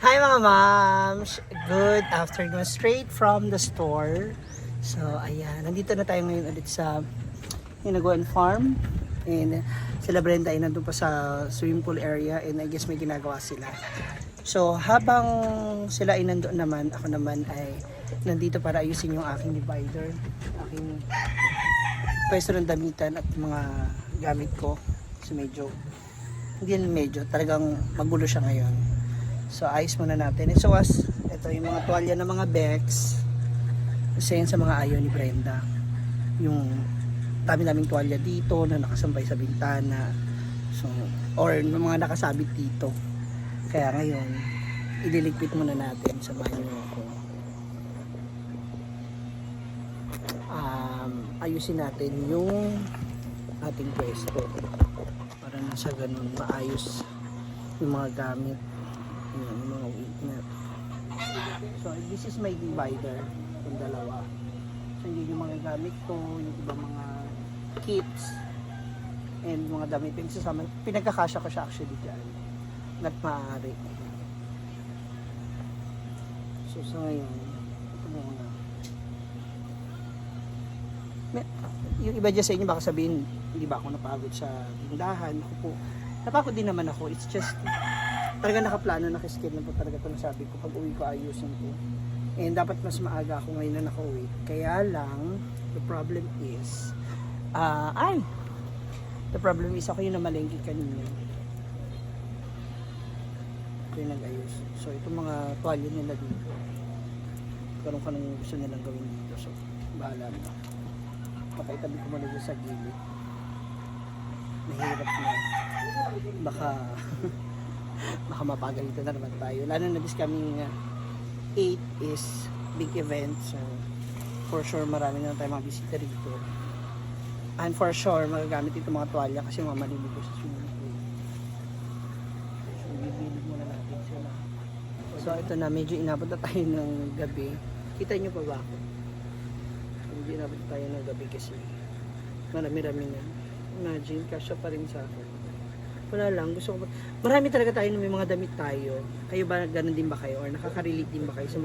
Hi mga moms! Good afternoon, straight from the store. So ayan, nandito na tayo ngayon ulit sa Hinaguan Farm. And sila Brenda ay nandun pa sa swimming pool area and I guess may ginagawa sila. So habang sila ay nandun naman, ako naman ay nandito para ayusin yung aking divider, aking pwesto ng damitan at mga gamit ko. So medyo talagang magulo siya ngayon. So ayos muna natin. So ito yung mga tuwalya ng mga Bex. Isa yun sa mga ayaw ni Brenda. Yung dami-daming tuwalya dito na nakasambay sa bintana. So, or mga nakasabit dito. Kaya ngayon, ililigpit muna natin. Samahan niyo ako. Ayusin natin yung ating pwesto. Para na sa ganun maayos yung mga gamit. Yung mga witness. So this is my divider. Yung dalawa. So yun yung mga gamit ko, yung ibang mga kits and mga damit yung sasama. Pinagkakasya ko siya actually dyan. Not maaari. So sa ngayon, ito muna. Yung iba dyan sa inyo baka sabihin, hindi ba ako napagod sa tindahan? Ako po, napagod din naman ako. It's just talaga nakaplano, nakaskid na po talaga ito nasabi ko. Pag uwi ko ayusin ko. And dapat mas maaga ako ngayon na nakauwi. Kaya lang, the problem is, ako yung namalengke kanina. Ito yung nag-ayos. So, itong mga tuwalya nila dito. Karoon ka nang gusto nilang gawin dito. So, bahala mo. Pakaitabi ko muna dyan sa gilid. Mahirap na. Baka mapagalitan na naman tayo. Lalo na bis kaming 8 is big event. So, for sure marami na tayo mga bisita rito. And for sure, magagamit ito mga tuwalya kasi mga maliligo sa swimming pool. So, bibilid muna natin sila. So, ito na. Medyo inabot na tayo ng gabi. Kita nyo pa ba ako? Medyo inabot na tayo ng gabi kasi marami-rami na. Imagine, kasya pa rin sa akin. Wala lang, gusto ko. Marami talaga tayo na may mga damit tayo. Kayo ba, ganun din ba kayo? Or nakaka-relate din ba kayo sa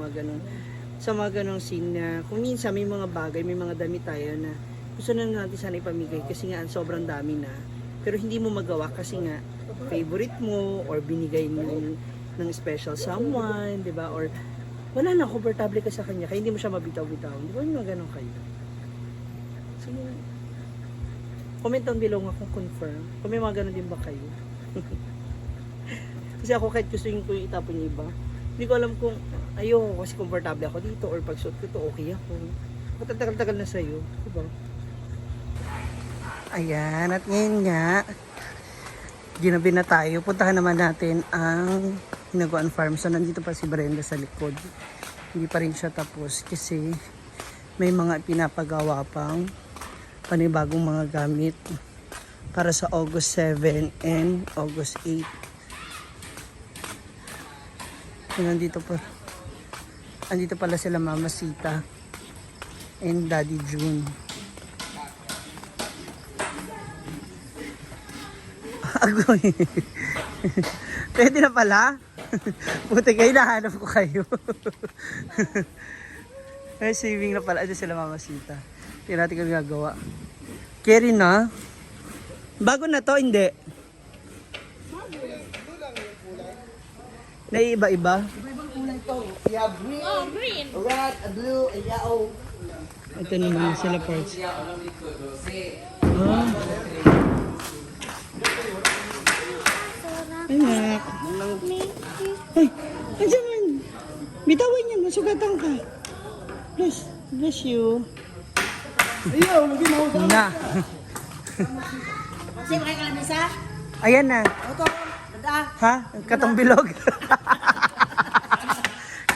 mga ganung scene na kung minsan may mga bagay, may mga damit tayo na gusto na natin sana ipamigay kasi nga sobrang dami na. Pero hindi mo magawa kasi nga favorite mo or binigay mo ng special someone, di ba? Or wala na, komportable ka sa kanya kaya hindi mo siya mabitaw-bitaw. Di ba yung mga ganun kayo? Sige. Comment down below nga kung confirm. Kung may mga ganun din ba kayo. Kasi ako kahit gusto ko yung itapon yung iba, hindi ko alam kung ayoko kasi komportable ako dito or pag suot ko ito, okay ako. Matagal-tagal na sa'yo. Diba? Ayan, at ngayon nga, ginabi na tayo. Puntahan naman natin ang Hinaguan Farm. So, nandito pa si Brenda sa likod. Hindi pa rin siya tapos kasi may mga pinapagawa pang panibagong mga gamit para sa August 7 and August 8. So, andito pala sila Mama Sita and Daddy June. Agoy. Pwede na pala. Buti kayo, nahanap ko kayo. May saving na pala. Ito sila Mama Sita. Tingnan natin kung gagawa. Carry na. Bago na to, hindi. Naiiba-iba. Iba-ibang kulay to. We have green, red, blue, and yellow. Ito naman sila parts. Anak. Ay, nandiyan man. Bitawan yan, masugatan ka. Bless you. Ayaw, lagi mo. Na. Kasi makay kalamisa? Ayan na. Ito, dada. Ha? Katong bilog.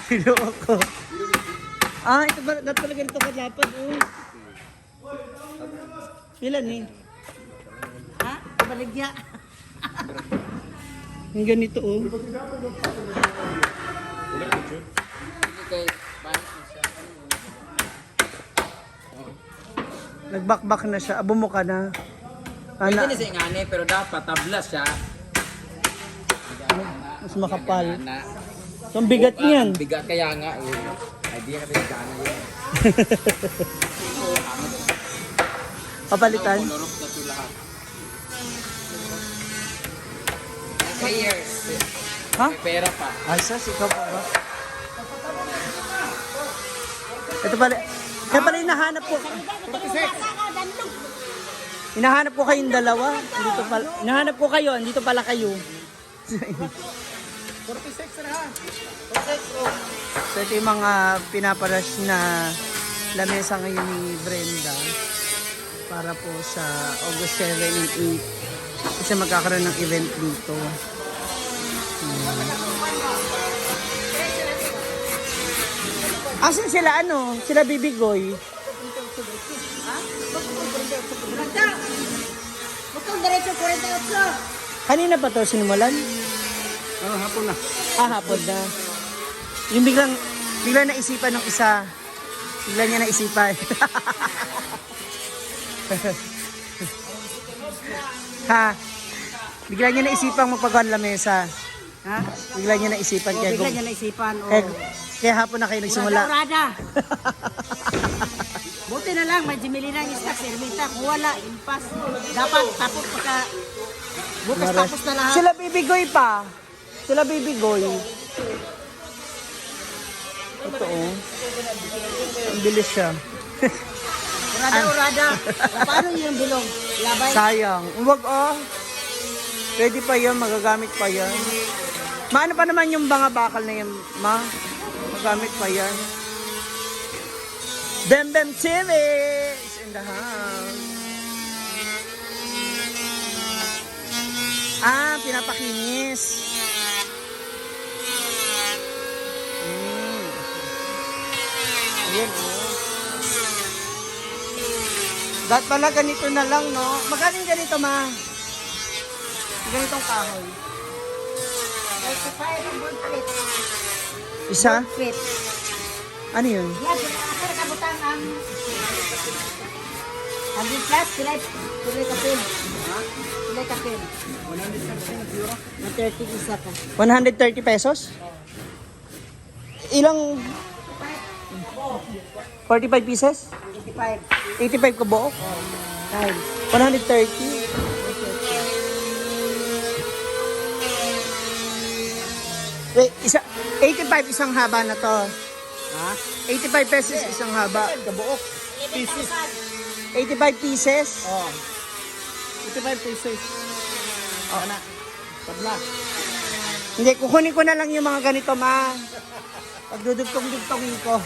Bilog ako. Ito ba? Dapat pala ganito kadapat. Ilan eh? Ha? Baligya. Yung ganito oh. Nagbakbak na siya. Abo mo ka na. Pwede na siya ngani, pero dapat tablas siya. Mas makapal. So, ang bigat niyan. Bigat kaya nga eh. Ay, di ka rin gana yun. Papalitan. Colorok na ito lahat. Players. Ha? May pera pa. Asas, ikaw pa ba? Ito pala. Kaya pala hinahanap ko. Hinahanap ko kayong dalawa. Dito pala. Hinahanap ko kayo. Dito pala kayo. 46 na ha. So ito yung mga pinaparas na lamesa ngayon ni Brenda para po sa August 7 and 8 kasi magkakaroon ng event dito. Asan sila ano? Sila Bibigoy? Bukong diretso 48. Kanina pa to sinimulan? Hapon na. Hapon na. Yung biglang naisipan ng isa. Bigla niya naisipan. Ha? Bigla niya naisipan magpagawa ng lamesa. Ha? Bigla niya naisipan. Oh, bigla niya naisipan. Oh. Kaya hapon na kayo nagsimula. Urada. Buti na lang, may Jimelina yung stock, Ermita. Kung wala, impas. Dapat tapos pagka bukas tapos na lahat. Sila Bibigoy pa. Sila Bibigoy. Ito oh. Ang bilis siya. Urada. Paano yung bilong? Labay? Sayang. Huwag oh. Pwede pa yan, magagamit pa yan. Maano pa naman yung mga bakal na yan, ma? Magagamit pa yan. Bem TV is in the house. Ah, pinapakinis. Ayan oh. Dapat pala ganito na lang, no? Magaling ganito, ma? Ganitong kahoy. 35 ang good fit. Isa? Fit. Ano yun? Yan, ako nakabutang ang 100 plus, pilay kapin. Pilay kapin. 130 isa ka. 130 pesos? Ilang? 45 pieces? 85. 85 ka buo? Time. 130? Wait, 85 isang haba na to. Ha? 85 pesos isang haba. Kabuok. Pieces. 85 pieces? Oh. 85 pieces. Oh, na. Tabla. Hindi, kukunin ko na lang yung mga ganito, ma. Pagdudugtong-dugtongin ko.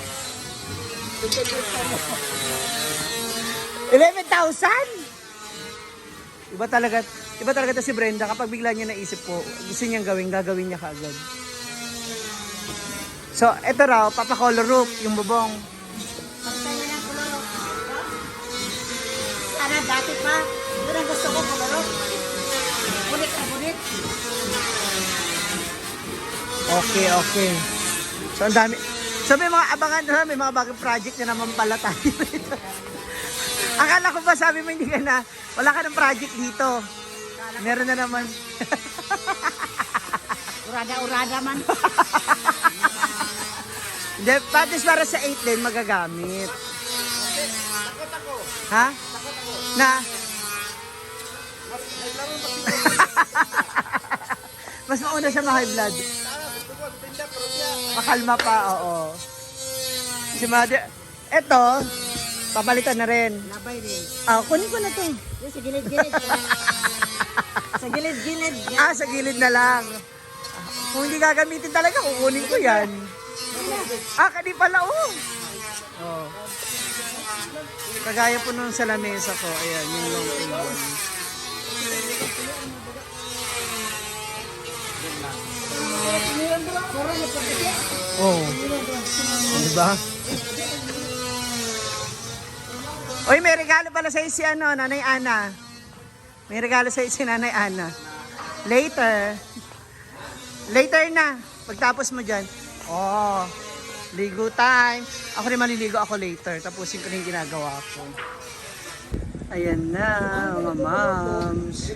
11,000? Iba talaga to si Brenda. Kapag bigla niya naisip ko, gusto niyang gagawin niya kaagad. So, eto raw, papa-color roof, yung bubong. Pagtayo ng kuloro. Sana dati pa. Yun ang gusto ko, kuloro. Bunit na bunit. Okay. So, ang dami. So, may mga abangan na, may mga bagong project na naman pala tayo. Akala ko ba, sabi mo hindi ka na, wala ka ng project dito. Meron na naman. Urada man. Hindi, patis para sa 8 lane magagamit. Ha? Na? Mas mauna siya ma-high blood. Makalma pa, oo. Si Mother, eto, papalitan na rin. Labay rin. Ah, kunin ko na to. Yung sa gilid-gilid. Sa gilid-gilid. Ah, sa gilid na lang. Kung hindi gagamitin talaga, kukunin ko yan. Ah, kani pala, oh. Oh. Kagaya po nung sa lamesa ko, ayan, yung long table. Oh. Diba? Oy, may regalo pala sa'yo si Nanay Ana. May regalo sa'yo si Nanay Ana. Later na. Pagtapos mo dyan. Oh, ligo time. Ako rin maliligo ako later. Tapusin ko na yung ginagawa ko. Ayan na, mga moms.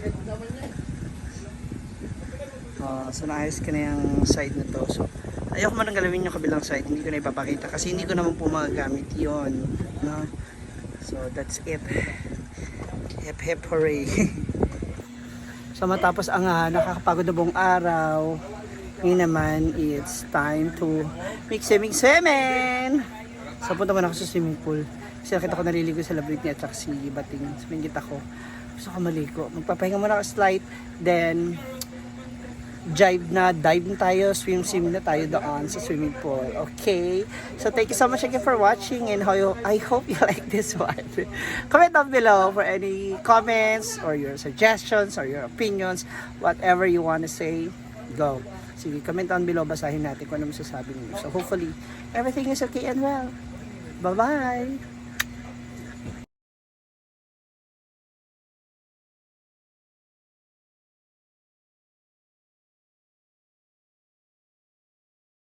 So naayos ko na yung side na to. So ayoko man galawin yung kabilang side, hindi ko na ipapakita kasi hindi ko naman po magagamit yon, no? So that's it. Hip hip hooray. So matapos ang nakakapagod na buong araw, ngayon naman it's time to make swimming. So punta muna ako sa swimming pool kasi nakita ko naliligo sa labrit niya at saka si Bating. So minggit ako, gusto ko maligo, magpapahinga muna ako slight, then dive na tayo, swim na tayo doon sa swimming pool. Okay? So thank you so much again for watching and I hope you like this one. Comment down below for any comments or your suggestions or your opinions, whatever you want to say, go. Sige, comment down below, basahin natin kung ano masasabi niyo. So hopefully, everything is okay and well. Bye-bye!